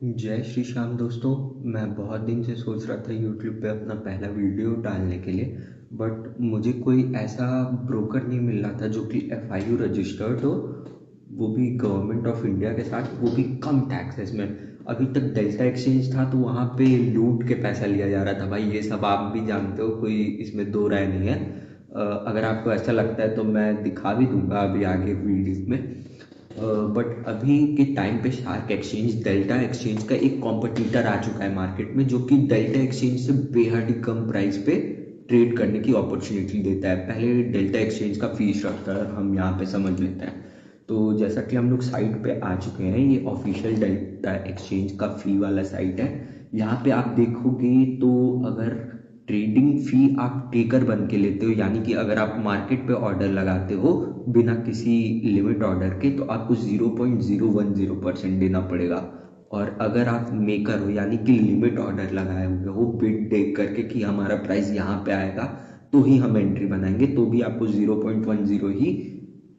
जय श्री श्याम दोस्तों। मैं बहुत दिन से सोच रहा था यूट्यूब पे अपना पहला वीडियो डालने के लिए, बट मुझे कोई ऐसा ब्रोकर नहीं मिल रहा था जो कि FIU रजिस्टर्ड हो, वो भी गवर्नमेंट ऑफ इंडिया के साथ, वो भी कम टैक्सेस में। अभी तक डेल्टा एक्सचेंज था तो वहाँ पे लूट के पैसा लिया जा रहा था। भाई ये सब आप भी जानते हो, कोई इसमें दो राय नहीं है। अगर आपको ऐसा लगता है तो मैं दिखा भी दूंगा अभी आगे वीडियो में। बट अभी के टाइम पे शार्क एक्सचेंज डेल्टा एक्सचेंज का एक कॉम्पिटिटर आ चुका है मार्केट में, जो कि डेल्टा एक्सचेंज से बेहद ही कम प्राइस पे ट्रेड करने की अपॉर्चुनिटी देता है। पहले डेल्टा एक्सचेंज का फी स्ट्रक्चर हम यहाँ पे समझ लेते हैं। तो जैसा कि हम लोग साइट पे आ चुके हैं, ये ऑफिशियल डेल्टा एक्सचेंज का फी वाला साइट है। यहाँ पे आप देखोगे तो अगर ट्रेडिंग फी आप टेकर बन के लेते हो, यानी कि अगर आप मार्केट पे ऑर्डर लगाते हो बिना किसी लिमिट ऑर्डर के, तो आपको 0.010% देना पड़ेगा। और अगर आप मेकर हो, यानी कि लिमिट ऑर्डर लगाए हुए हो बिड देख करके कि हमारा प्राइस यहाँ पे आएगा तो ही हम एंट्री बनाएंगे, तो भी आपको 0.10 ही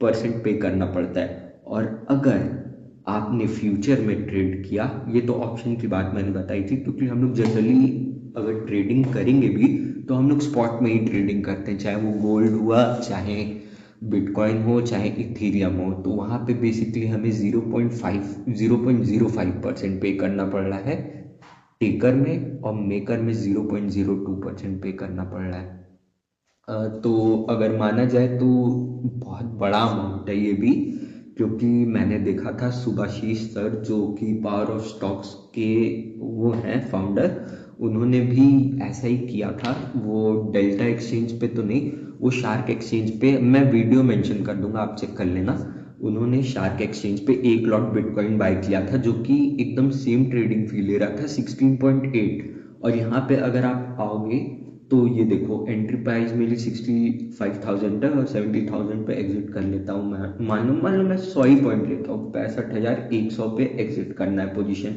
परसेंट पे करना पड़ता है। और अगर आपने फ्यूचर में ट्रेड किया, ये तो ऑप्शन की बात मैंने बताई थी, क्योंकि हम लोग जनरली अगर ट्रेडिंग करेंगे भी तो हम लोग स्पॉट में ही ट्रेडिंग करते हैं, चाहे वो गोल्ड हुआ, चाहे बिटकॉइन हो, चाहे इथीरियम हो। तो वहाँ पे बेसिकली हमें 0.05% पे करना पड़ रहा है टेकर में, और मेकर में 0.02% पे करना पड़ रहा है। तो अगर माना जाए तो बहुत बड़ा अमाउंट है ये भी, क्योंकि मैंने देखा था सुभाशीष सर, जो कि पावर ऑफ स्टॉक्स के वो हैं फाउंडर, उन्होंने भी ऐसा ही किया था। वो डेल्टा एक्सचेंज पे तो नहीं, वो शार्क एक्सचेंज पे, मैं वीडियो मेंशन कर दूंगा, आप चेक कर लेना। उन्होंने शार्क एक्सचेंज पे 1 लॉट बिटकॉइन बाय किया था, जो कि एकदम सेम ट्रेडिंग फी ले रहा था 16.8। और यहाँ पे अगर आप आओगे तो ये देखो, एंट्री प्राइस मेरी 65,000 है और 70,000 पे एग्जिट कर लेता हूँ मैं। मान लो मैं 100 ही पॉइंट लेता हूँ, 65,100 पे एग्जिट करना है पोजीशन।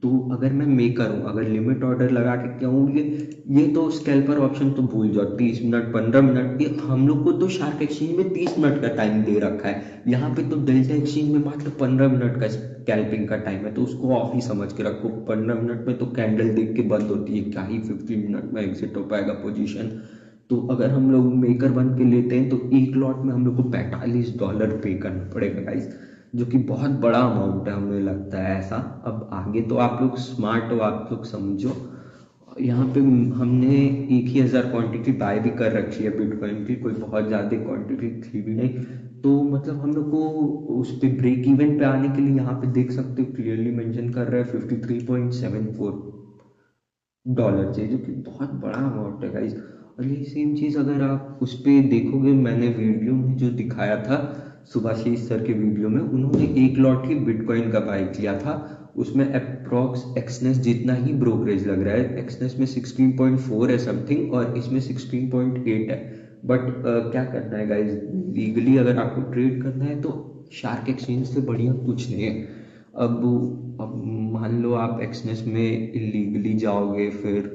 तो अगर मैं मेकर हूँ, अगर लिमिट ऑर्डर लगा के क्या हूँ, ये तो स्कैल्पर ऑप्शन तो भूल जाओ, 30 मिनट 15 मिनट, ये हम लोग को तो शार्क एक्सचेंज में 30 मिनट का टाइम दे रखा है। यहाँ पे तो डेल्टा एक्सचेंज में मात्र 15 मिनट का स्कैल्पिंग का टाइम है, तो उसको ऑफ ही समझ के रखो। 15 मिनट में तो कैंडल देख के बंद होती है, क्या ही 15 मिनट में एग्जिट हो पाएगा पोजीशन। तो अगर हम लोग मेकर बन के लेते हैं तो 1 लॉट में हम लोग को $45 पे करना पड़ेगा गाइस, जो कि बहुत बड़ा अमाउंट है हमें लगता है ऐसा। अब आगे तो आप लोग स्मार्ट हो, आप लोग समझो। यहाँ पे हमने 1,000 क्वांटिटी बाय भी कर रखी है बिटकॉइन की, कोई बहुत ज़्यादा क्वांटिटी थी भी नहीं। तो मतलब हम लोग को उस पे ब्रेक इवन पे आने के लिए, यहाँ पे देख सकते हो क्लियरली मेंशन कर रहा है $53.74 चाहिए, जो कि बहुत बड़ा अमाउंट है गाइस। और ये सेम चीज़ अगर आप उस पे देखोगे, मैंने वीडियो में जो दिखाया था सुभाशीष सर के वीडियो में, उन्होंने 1 लॉट ही बिटकॉइन का बाय किया था। उसमें अप्रॉक्स एक्सनेस जितना ही ब्रोकरेज लग रहा है, एक्सनेस में 16.4 है समथिंग, और इसमें 16.8 है। बट क्या करना है गाइज, लीगली अगर आपको ट्रेड करना है तो शार्क एक्सचेंज से बढ़िया कुछ नहीं है। अब मान लो आप एक्सनेस में इलीगली जाओगे, फिर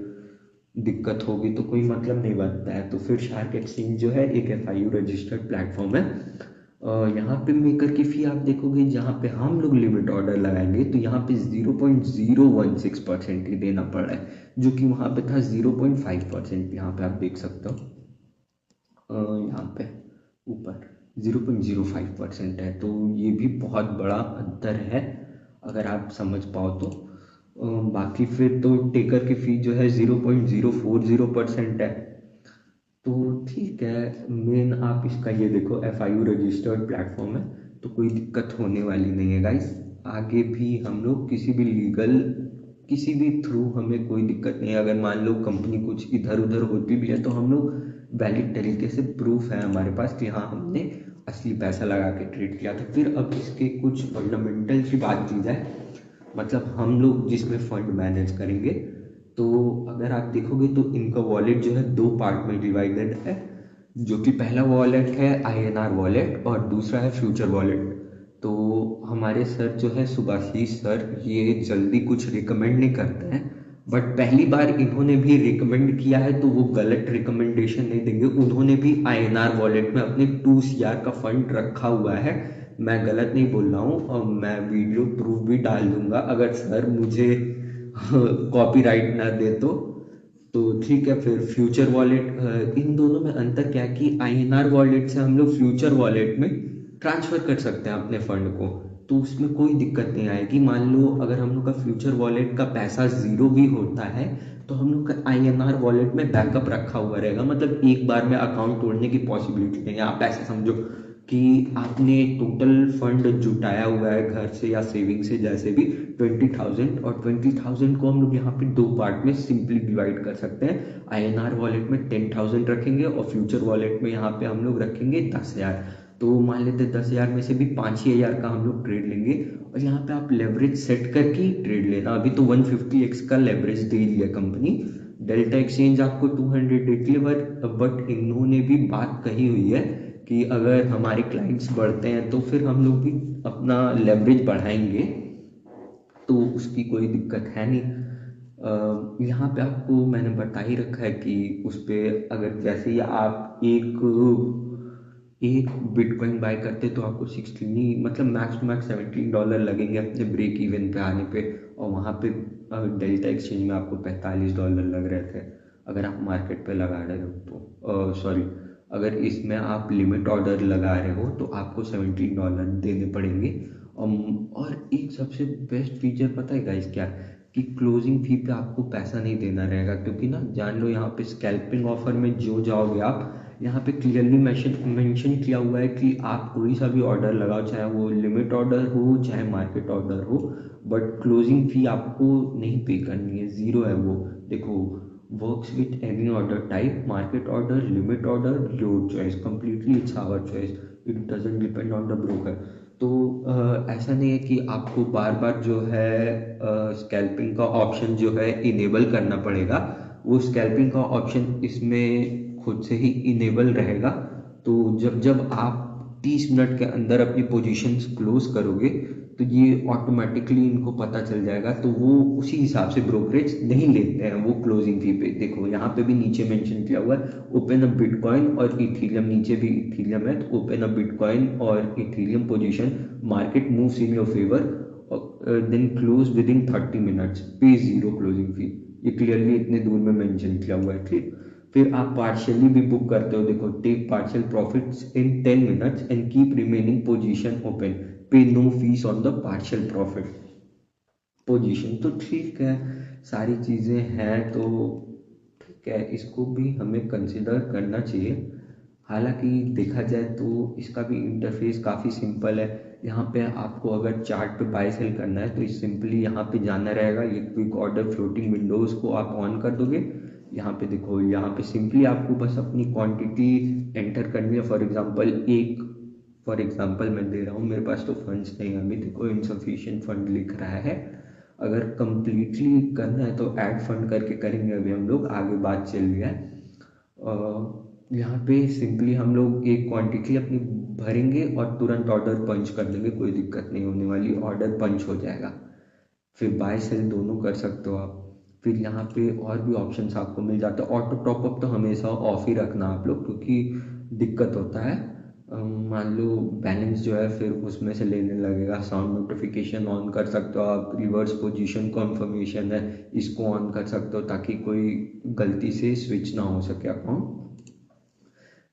दिक्कत होगी, तो कोई मतलब नहीं बनता है। तो फिर शार्क एक्सचेंज जो है एक FIU रजिस्टर्ड प्लेटफॉर्म है। यहाँ पे मेकर की फी आप देखोगे, जहाँ पे हम लोग लिमिट ऑर्डर लगाएंगे तो यहाँ पे 0.016% ही देना पड़ रहा है, जो कि वहाँ पे था 0.5%। यहाँ पे आप देख सकते हो, यहाँ पे ऊपर 0.05% है। तो ये भी बहुत बड़ा अंतर है अगर आप समझ पाओ तो। बाकी फिर तो टेकर की फी जो है 0.040% है। तो ठीक है, मेन आप इसका ये देखो, FIU रजिस्टर्ड प्लेटफॉर्म है, तो कोई दिक्कत होने वाली नहीं है गाइस। आगे भी हम लोग किसी भी लीगल, किसी भी थ्रू हमें कोई दिक्कत नहीं है। अगर मान लो कंपनी कुछ इधर उधर होती भी है तो हम लोग वैलिड तरीके से प्रूफ है हमारे पास कि हाँ हमने असली पैसा लगा के ट्रेड किया था। फिर अब इसके कुछ फंडामेंटल की बात की जाए, मतलब हम लोग जिसमें फंड मैनेज करेंगे, तो अगर आप देखोगे तो इनका वॉलेट जो है दो पार्ट में डिवाइडेड है, जो कि पहला वॉलेट है INR वॉलेट और दूसरा है फ्यूचर वॉलेट। तो हमारे सर जो है सुभाशीष सर, ये जल्दी कुछ रिकमेंड नहीं करते हैं, बट पहली बार इन्होंने भी रिकमेंड किया है तो वो गलत रिकमेंडेशन नहीं देंगे। उन्होंने भी INR वॉलेट में अपने 2 CR का फंड रखा हुआ है, मैं गलत नहीं बोल रहा हूँ, और मैं वीडियो प्रूफ भी डाल दूंगा अगर सर मुझे कॉपीराइट ना दे तो ठीक है। फिर फ्यूचर वॉलेट, इन दोनों में अंतर क्या है कि आईएनआर वॉलेट से हम लोग फ्यूचर वॉलेट में ट्रांसफर कर सकते हैं अपने फंड को, तो उसमें कोई दिक्कत नहीं आएगी। मान लो अगर हम लोग का फ्यूचर वॉलेट का पैसा जीरो भी होता है तो हम लोग का आईएनआर वॉलेट में बैकअप रखा हुआ रहेगा, मतलब एक बार में अकाउंट तोड़ने की पॉसिबिलिटी नहीं है। आप ऐसे समझो कि आपने टोटल फंड जुटाया हुआ है घर से या सेविंग से, जैसे भी 20,000, और 20,000 को हम लोग यहाँ पे दो पार्ट में सिंपली डिवाइड कर सकते हैं। आईएनआर वॉलेट में 10,000 रखेंगे और फ्यूचर वॉलेट में यहाँ पे हम लोग रखेंगे 10,000। तो मान लेते 10,000 में से भी 5-6 हज़ार का हम लोग ट्रेड लेंगे, और यहाँ पे आप लेवरेज सेट करके ही ट्रेड लेना। अभी तो 150x का लेवरेज दे दिया कंपनी। डेल्टा एक्सचेंज आपको 200 देती है, बट इन्होंने भी बात कही हुई है कि अगर हमारे क्लाइंट्स बढ़ते हैं तो फिर हम लोग भी अपना लेवरेज बढ़ाएंगे, तो उसकी कोई दिक्कत है नहीं। यहाँ पे आपको मैंने बता ही रखा है कि उस पर अगर जैसे ही आप एक बिटकॉइन बाय करते तो आपको 16, मतलब मैक्स टू मैक्स $17 लगेंगे अपने ब्रेक इवन पे आने पे, और वहाँ पे डेल्टा एक्सचेंज में आपको $45 लग रहे थे अगर आप मार्केट पे लगा रहे हो तो। सॉरी, अगर इसमें आप लिमिट ऑर्डर लगा रहे हो तो आपको $17 देने पड़ेंगे। और एक सबसे बेस्ट फीचर पता है गाइस क्या, कि क्लोजिंग फी पे आपको पैसा नहीं देना रहेगा, क्योंकि ना जान लो यहाँ पे स्कैल्पिंग ऑफर में जो जाओगे आप, यहाँ पे क्लियरली मेंशन किया हुआ है कि आप कोई सा भी ऑर्डर लगाओ, चाहे वो लिमिट ऑर्डर हो चाहे मार्केट ऑर्डर हो, बट क्लोजिंग फी आपको नहीं पे करनी है, ज़ीरो है वो। देखो, works with any order type, market order, limit order, your choice, completely it's our choice, it doesn't depend on the broker. तो ऐसा नहीं है कि आपको बार बार जो है स्कैल्पिंग का ऑप्शन जो है इनेबल करना पड़ेगा, वो स्कैल्पिंग का ऑप्शन इसमें खुद से ही इनेबल रहेगा। तो जब जब आप 30 मिनट के अंदर अपनी पोजीशंस क्लोज करोगे तो ये ऑटोमेटिकली इनको पता चल जाएगा, तो वो उसी हिसाब से ब्रोकरेज नहीं लेते हैं वो क्लोजिंग फी पे। देखो यहाँ पे भी नीचे मेंशन किया हुआ है, ओपन अ बिटकॉइन और इथीरियम, नीचे भी इथीरियम है तो ओपन अ बिटकॉइन और Ethereum position, market moves in your favour, then close within 30 minutes, pay zero closing fee. ये क्लियरली इतने दूर में मेंशन किया हुआ है, ठीक। फिर आप पार्शियली भी बुक करते हो, देखो, take partial profits in 10 minutes and keep remaining position open, pay no fees on the partial profit position. तो ठीक है, सारी चीज़ें हैं तो ठीक है, इसको भी हमें कंसिडर करना चाहिए। हालांकि देखा जाए तो इसका भी इंटरफेस काफ़ी सिंपल है। यहाँ पे आपको अगर चार्ट पे बाय सेल करना है तो इस सिंपली यहाँ पे जाना रहेगा, ये क्विक ऑर्डर फ्लोटिंग विंडोज़ को आप ऑन कर दोगे। यहाँ पे देखो, यहाँ पे सिंपली आपको बस अपनी क्वांटिटी एंटर करनी है। फॉर एग्जांपल मैं दे रहा हूँ, मेरे पास तो फंड्स नहीं है अभी, देखो इनसफिशिएंट फंड लिख रहा है। अगर कंप्लीटली करना है तो ऐड फंड करके करेंगे, अभी हम लोग आगे बात चल रही है। यहाँ पे सिंपली हम लोग एक क्वांटिटी अपनी भरेंगे और तुरंत ऑर्डर पंच कर देंगे, कोई दिक्कत नहीं होने वाली, ऑर्डर पंच हो जाएगा। फिर बाय सेल दोनों कर सकते हो आप। फिर यहाँ पे और भी ऑप्शंस आपको मिल जाते हैं। ऑटो टॉपअप तो हमेशा ऑफ ही रखना आप लोग, क्योंकि दिक्कत होता है। मान लो बैलेंस जो है फिर उसमें से लेने लगेगा। साउंड नोटिफिकेशन ऑन कर सकते हो आप। रिवर्स पोजीशन कॉन्फर्मेशन है, इसको ऑन कर सकते हो ताकि कोई गलती से स्विच ना हो सके अकाउंट।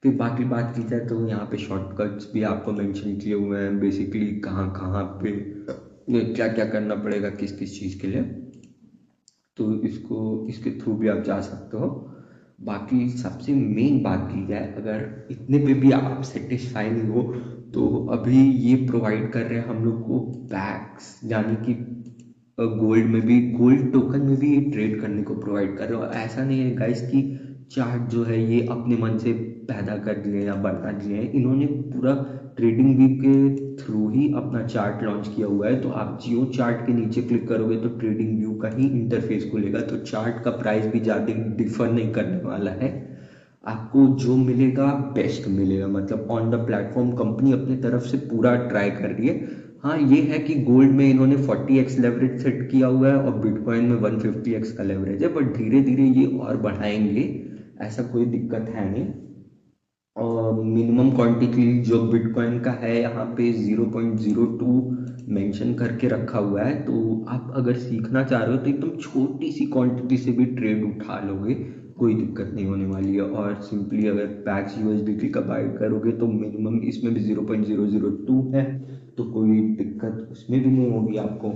फिर बाकी बात की जाए तो यहाँ पे शॉर्टकट्स भी आपको मेंशन किए हुए हैं, बेसिकली कहाँ कहाँ पे क्या क्या करना पड़ेगा किस किस चीज़ के लिए, तो इसको इसके थ्रू भी आप जा सकते हो। बाकी सबसे मेन बात की जाए, अगर इतने पे भी आप सेटिस्फाई नहीं हो तो अभी ये प्रोवाइड कर रहे हैं हम लोग को बैक्स, यानी कि गोल्ड में भी, गोल्ड टोकन में भी ये ट्रेड करने को प्रोवाइड कर रहे हो। ऐसा नहीं है गाइस कि चार्ट जो है ये अपने मन से पैदा कर दिए या बना दिए हैं, इन्होंने पूरा ट्रेडिंग व्यू के थ्रू ही अपना चार्ट लॉन्च किया हुआ है। तो आप जियो चार्ट के नीचे क्लिक करोगे तो ट्रेडिंग व्यू का ही इंटरफेस खुलेगा, तो चार्ट का प्राइस भी ज़्यादा डिफर नहीं करने वाला है। आपको जो मिलेगा बेस्ट मिलेगा, मतलब ऑन द प्लेटफॉर्म कंपनी अपनी तरफ से पूरा ट्राई कर रही है। हाँ, ये है कि गोल्ड में इन्होंने 40x लेवरेज सेट किया हुआ है और बिटकॉइन में 150x का लेवरेज है, बट धीरे धीरे ये और बढ़ाएंगे, ऐसा कोई दिक्कत है नहीं। और मिनिमम क्वांटिटी जो बिटकॉइन का है यहाँ पे 0.02 मेंशन करके रखा हुआ है। तो आप अगर सीखना चाह रहे हो तो एकदम छोटी सी क्वांटिटी से भी ट्रेड उठा लोगे, कोई दिक्कत नहीं होने वाली है। और सिंपली अगर पैक्स यूएसडीटी का बाय करोगे तो मिनिमम इसमें भी 0.002 है, तो कोई दिक्कत उसमें भी नहीं होगी आपको।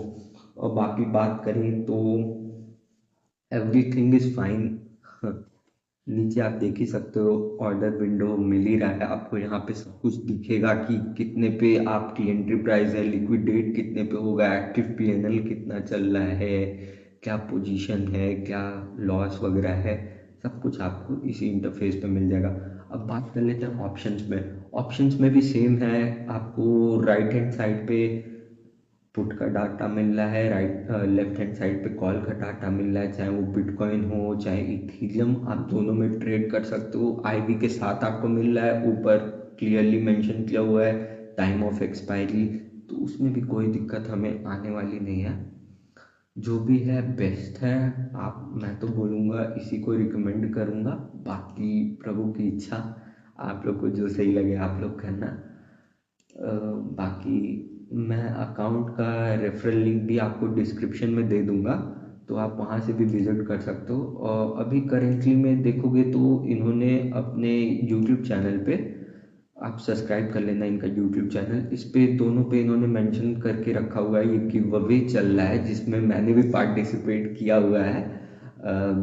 और बाकी बात करें तो एवरीथिंग इज फाइन। नीचे आप देख ही सकते हो, ऑर्डर विंडो मिल ही रहा है आपको, यहाँ पे सब कुछ दिखेगा कि कितने पे आपकी एंट्री प्राइस है, लिक्विडेट कितने पे होगा, एक्टिव पीएनएल कितना चल रहा है, क्या पोजीशन है, क्या लॉस वगैरह है, सब कुछ आपको इसी इंटरफेस पे मिल जाएगा। अब बात कर लेते हैं ऑप्शंस में। ऑप्शंस में भी सेम है, आपको राइट हैंड साइड पे पुट का डाटा मिल रहा है, लेफ्ट हैंड साइड पे कॉल का डाटा मिल रहा है, चाहे वो बिटकॉइन हो चाहे इथीरियम, आप दोनों में ट्रेड कर सकते हो। आईवी के साथ आपको मिल रहा है, ऊपर क्लियरली मेंशन किया हुआ है टाइम ऑफ एक्सपायरी, तो उसमें भी कोई दिक्कत हमें आने वाली नहीं है। जो भी है बेस्ट है। आप, मैं तो बोलूँगा इसी को रिकमेंड करूँगा, बाकी प्रभु की इच्छा, आप लोग को जो सही लगे आप लोग करना। बाकी मैं अकाउंट का रेफरल लिंक भी आपको डिस्क्रिप्शन में दे दूंगा, तो आप वहाँ से भी विजिट कर सकते हो। और अभी करेंटली में देखोगे तो इन्होंने अपने यूट्यूब चैनल पे, आप सब्सक्राइब कर लेना इनका यूट्यूब चैनल, इस पे दोनों पे इन्होंने मेंशन करके रखा हुआ है, ये गिव अवे चल रहा है जिसमें मैंने भी पार्टिसिपेट किया हुआ है।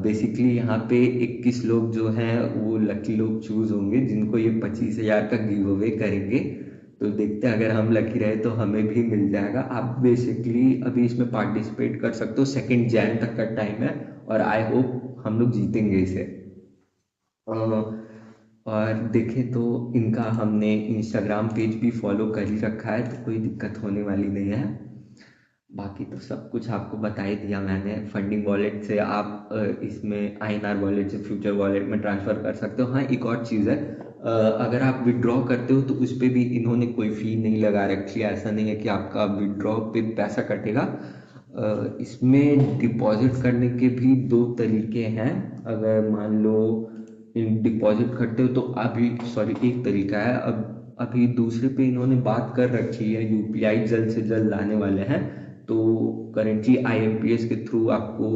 बेसिकली यहाँ पे 21 लोग जो हैं वो लकी लोग चूज होंगे जिनको ये 25,000 का गिव अवे करेंगे। तो देखते हैं, अगर हम लकी रहे तो हमें भी मिल जाएगा। आप बेसिकली अभी इसमें पार्टिसिपेट कर सकते हो, 2 जैन तक का टाइम है, और आई होप हम लोग जीतेंगे इसे। और देखें तो इनका हमने इंस्टाग्राम पेज भी फॉलो कर ही रखा है, तो कोई दिक्कत होने वाली नहीं है। बाकी तो सब कुछ आपको बता ही दिया मैंने। फंडिंग वॉलेट से आप इसमें आईएनआर वॉलेट से फ्यूचर वॉलेट में ट्रांसफ़र कर सकते हो। हाँ, एक और चीज़ है, अगर आप विड्रॉ करते हो तो उस पर भी इन्होंने कोई फ़ी नहीं लगा रखी है, ऐसा नहीं है कि आपका विड्रॉ पे पैसा कटेगा। इसमें डिपॉजिट करने के भी दो तरीके हैं। अगर मान लो डिपॉजिट करते हो तो अभी, सॉरी, एक तरीका है, अब अभी दूसरे पे इन्होंने बात कर रखी है, यूपीआई जल्द से जल्द लाने वाले हैं। तो करेंटली आईएमपीएस के थ्रू आपको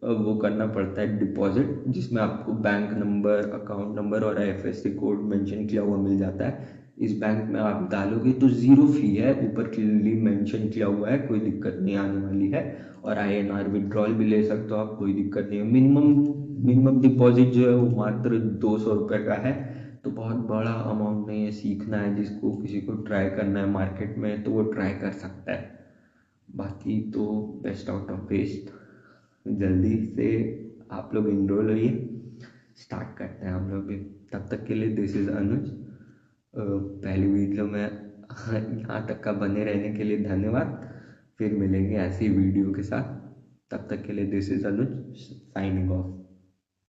वो करना पड़ता है डिपॉजिट, जिसमें आपको बैंक नंबर, अकाउंट नंबर और आईएफएससी कोड मेंशन किया हुआ मिल जाता है। इस बैंक में आप डालोगे तो ज़ीरो फी है, ऊपर क्लियरली मेंशन किया हुआ है, कोई दिक्कत नहीं आने वाली है। और आईएनआर विड्रॉल भी ले सकते हो आप, कोई दिक्कत नहीं है। मिनिमम डिपॉजिट जो है वो मात्र 200 रुपये का है, तो बहुत बड़ा अमाउंट नहीं है। सीखना है जिसको, किसी को ट्राई करना है मार्केट में, तो वो ट्राई कर सकता है। बाकी तो बेस्ट आउट ऑफ वेस्ट, जल्दी से आप लोग इनरोल होइए, स्टार्ट करते हैं हम लोग भी। तब तक के लिए दिस इज़ अनुज। पहली वीडियो में यहाँ तक का बने रहने के लिए धन्यवाद। फिर मिलेंगे ऐसी वीडियो के साथ, तब तक के लिए this is Anuj signing off.